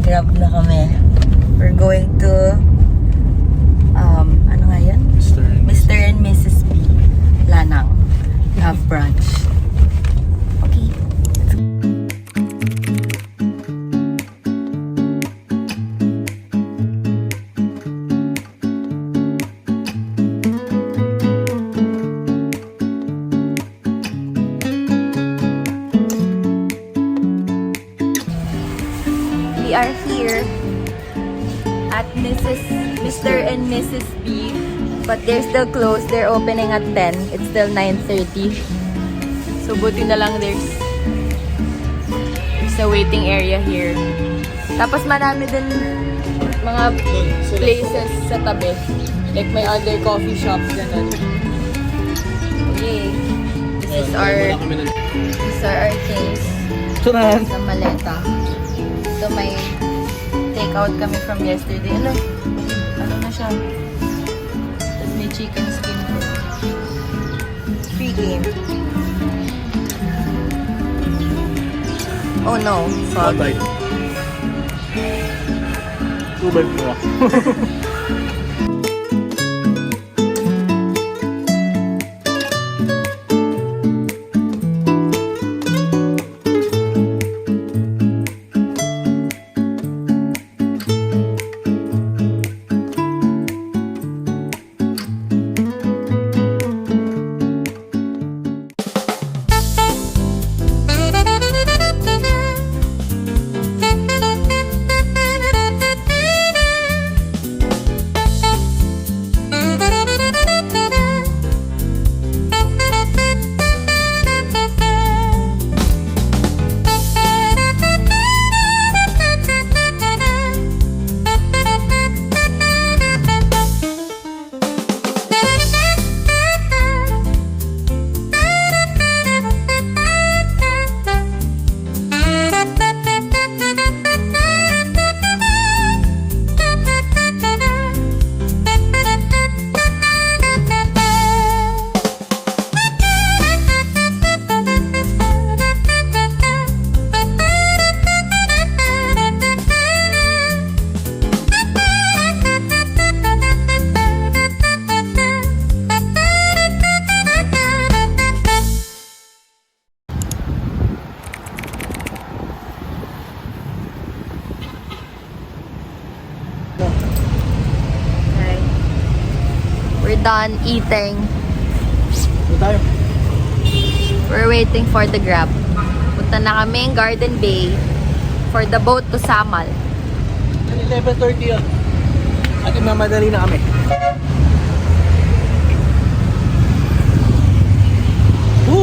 Grab na kami. We're going to ano nga yan? Mr. and Mrs. B. Lanang. Have brunch. Okay. We are here at Mr. and Mrs. B, but they're still closed. They're opening at 10. It's still 9:30. So buti na lang there's a waiting area here. Tapos marami din mga places sa tabi. Like may other coffee shops ganun. Okay. These are our things sa maleta. So may take-out kami from yesterday. Ano na siya? Tapos may chicken skin. Free game. Oh no. Sorry. 2x4. done eating. Ito tayo. We're waiting for the Grab. Punta na kami ng Garden Bay for the boat to Samal. 11:30 yun. At mamadali na kami.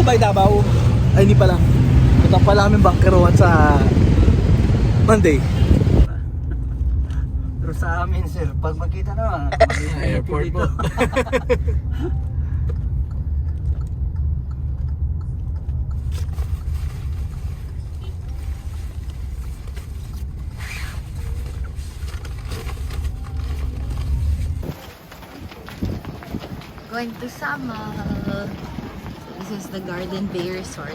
By Davao. Ay, hindi pala. Ito pala kami bangkerohan sa Monday. Pero sa amin, sir, pag makita na, airport po. Going to Samal. This is the Garden Bay Resort.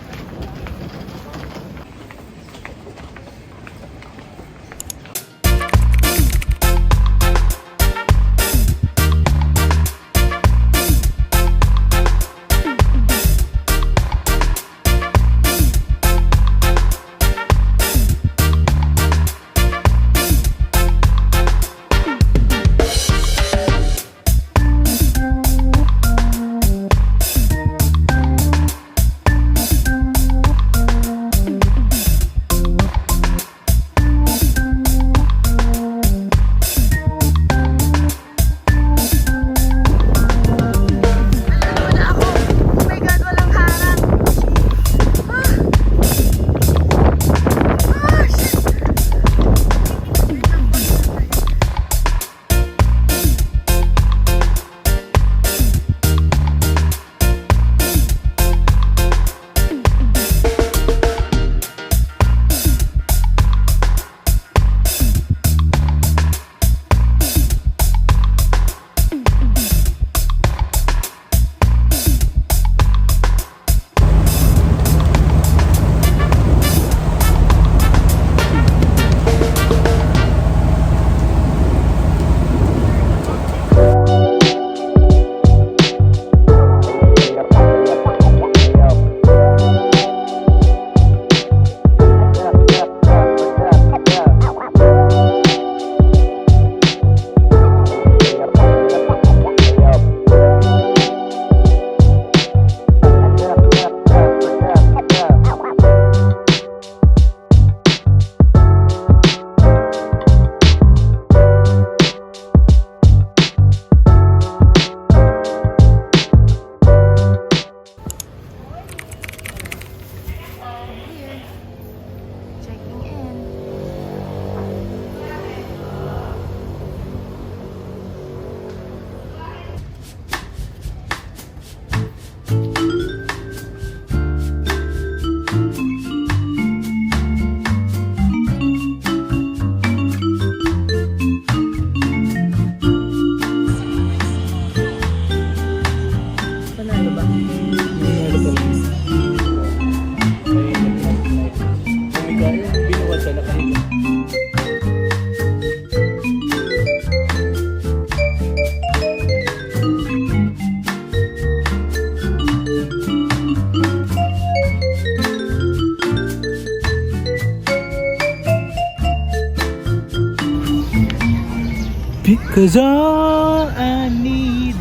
Because all I need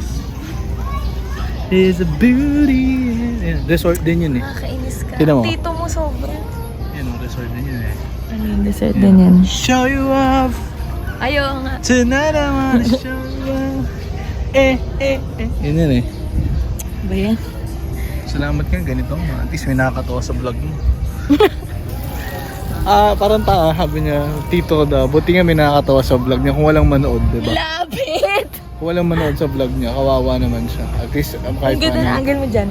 is a beauty. Yan, resort din yun eh. Nakakainis ka. Tignan mo. Tito mo sobra. Yan, resort din yun eh. Ano yung dessert din yan? Show you off. Ayaw nga. Tonight I wanna show you off. Yun yun eh. Ba yan? Salamat ka ganito. At least may nakakatawa sa vlog mo. Parang tanga, sabi niya, tito ko daw. Buti nga may nakakatawa sa vlog niya kung walang manood, diba? Lapit! Kung walang manood sa vlog niya, kawawa naman siya. At least, kahit Ang ganda na paano. angle mo dyan.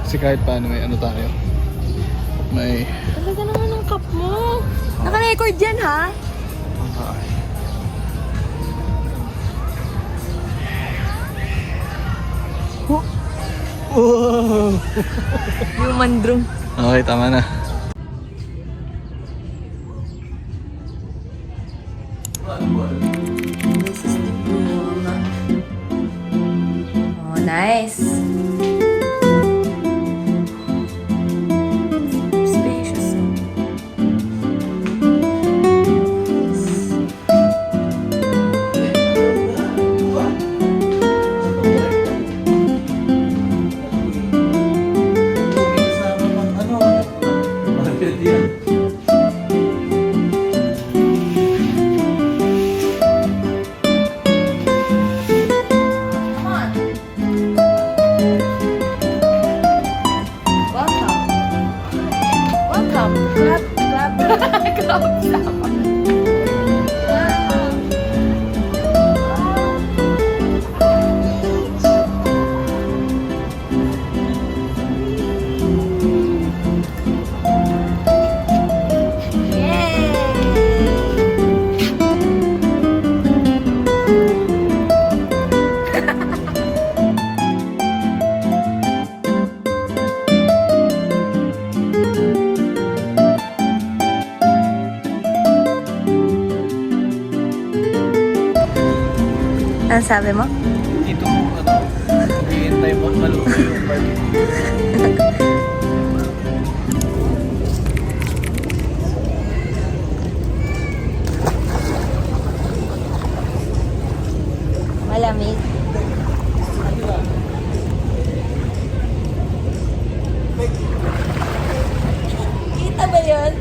Kasi kahit paano may ano tayo. May... Talaga naman ang cup mo. Naka-record yan, ha? Wow! Human drone. Okay, tama na. This is the room. Oh, nice. Spacious. Ano sabi mo? Dito mo, hihintay mo maluto yung barbecue. Malamig. Kita ba yun?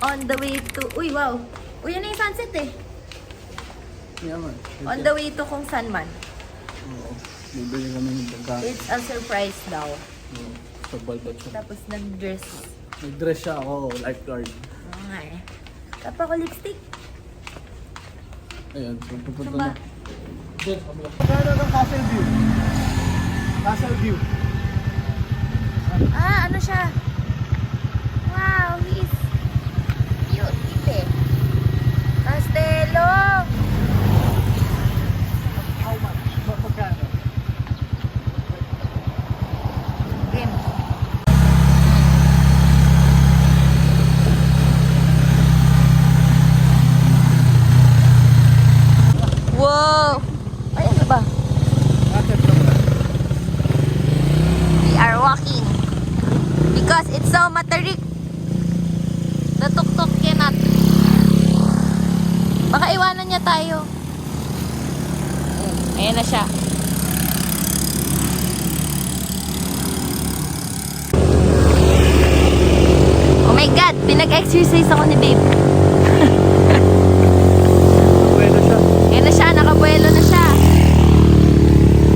On the way to... Uy, wow! Uy, yun na yung sunset eh. Yeah, man. On the way to kung saan man. Oo. Bibili kami ng pagkain. It's a surprise daw. Sa balbot siya. Tapos nag-dress. Nag-dress siya ako, lifeguard. Oo nga eh. Tapa ko lipstick. Ayan, so pupunta Saan ba? na. Diyan, kabila. Pagkano ng Castle View? Castle View. Ah, ano siya? Wow, he is cute. Ite. Castelo! How much? Pagkano? Game. Wow! Ay, ano ba? Castle View. We are walking. Because it's so matarik. The tuk-tuk cannot. Baka iwanan niya tayo. Ayan na siya. Oh my God! Pinag-exercise ako ni babe. Bueno siya. Ayan na siya. Nakabuelo na siya.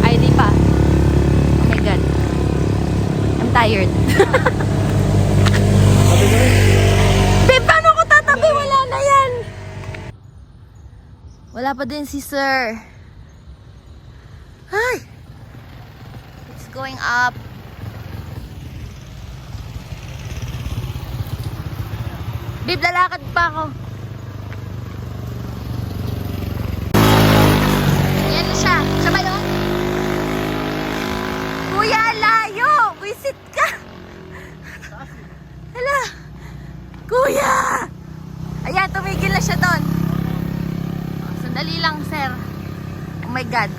Ay, di pa. Oh my God. I'm tired. Sabi ko rin. Babe, paano ko tatabi? Wala na yan. Wala pa din si sir. Ay! It's going up. Babe, lalakad pa ako. Yan na siya. Siya ba yun? Kuya, layo! Visit ka! Hala! Kuya! Ayan, tumigil na siya doon. Sandali lang, sir. Oh my God.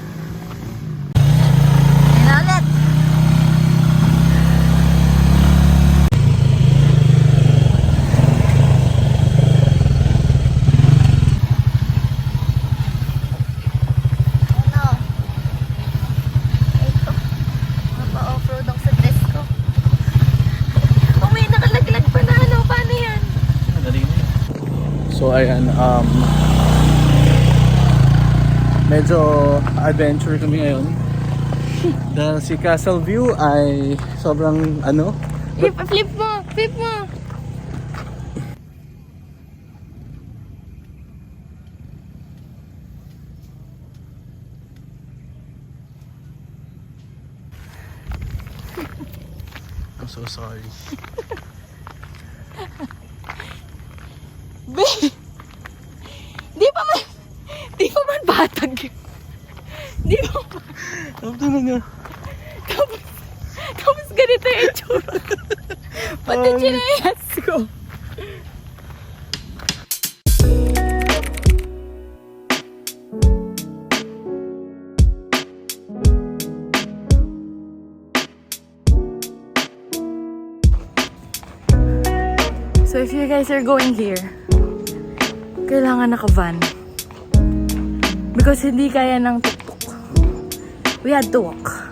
Ayan na ulit. Ano? Ito. Mapa-offroad ako sa dress ko. Oh, may nakalaglag pa na. Ano? Paano yan? Madali na yun. So ayan, medyo adventure kami ngayon. Dahil si Castle View ay sobrang Flip mo! Flip mo! I'm so sorry. Di pa man batag. Di pa man. Ano na nga? Tapos ganito yung itsura. Pati chinayas ko. So if you guys are going here, kailangan naka-van. Because hindi kaya ng tuk-tuk. We had to walk.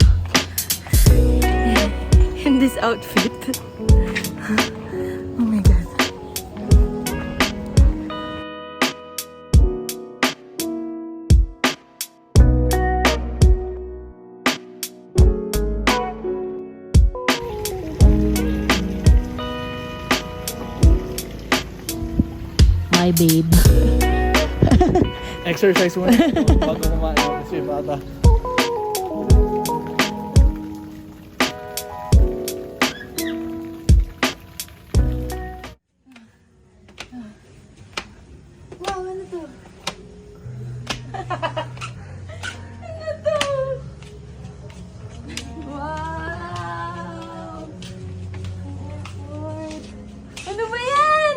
In this outfit. Oh my God. tayo, babe. Exercise muna bago kumain kasi bata. Wow, ano to? Ano to? Wow! Lord. Ano ba yan?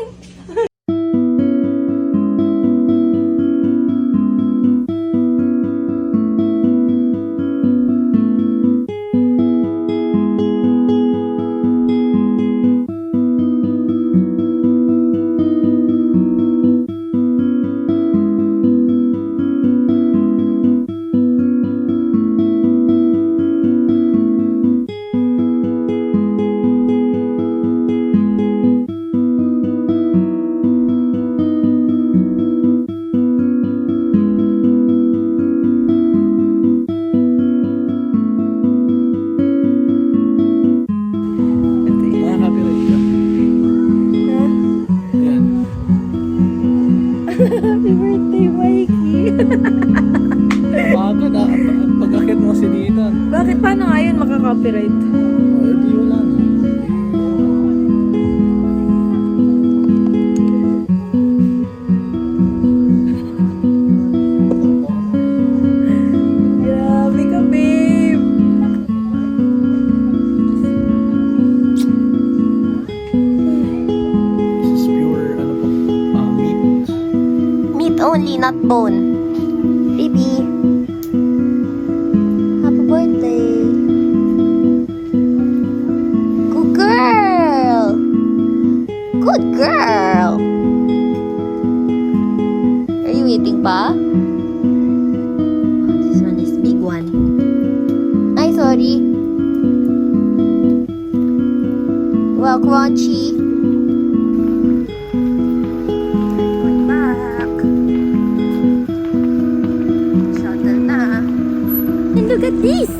Makaka-copyright ka. Yan. Happy birthday, Mikey! Bago na pag-akit mo si Dita. Bakit? Paano nga yun makaka-copyright? Oh, di wala na. Grabe ka, babe! This is pure, ano po, meat. Meat only, not bone. Baby! Happy birthday! Good girl! Good girl! Are you eating pa? Oh, this one is big one. Ay, sorry. Wow, crunchy. Going back. Shuttle na. And look at this!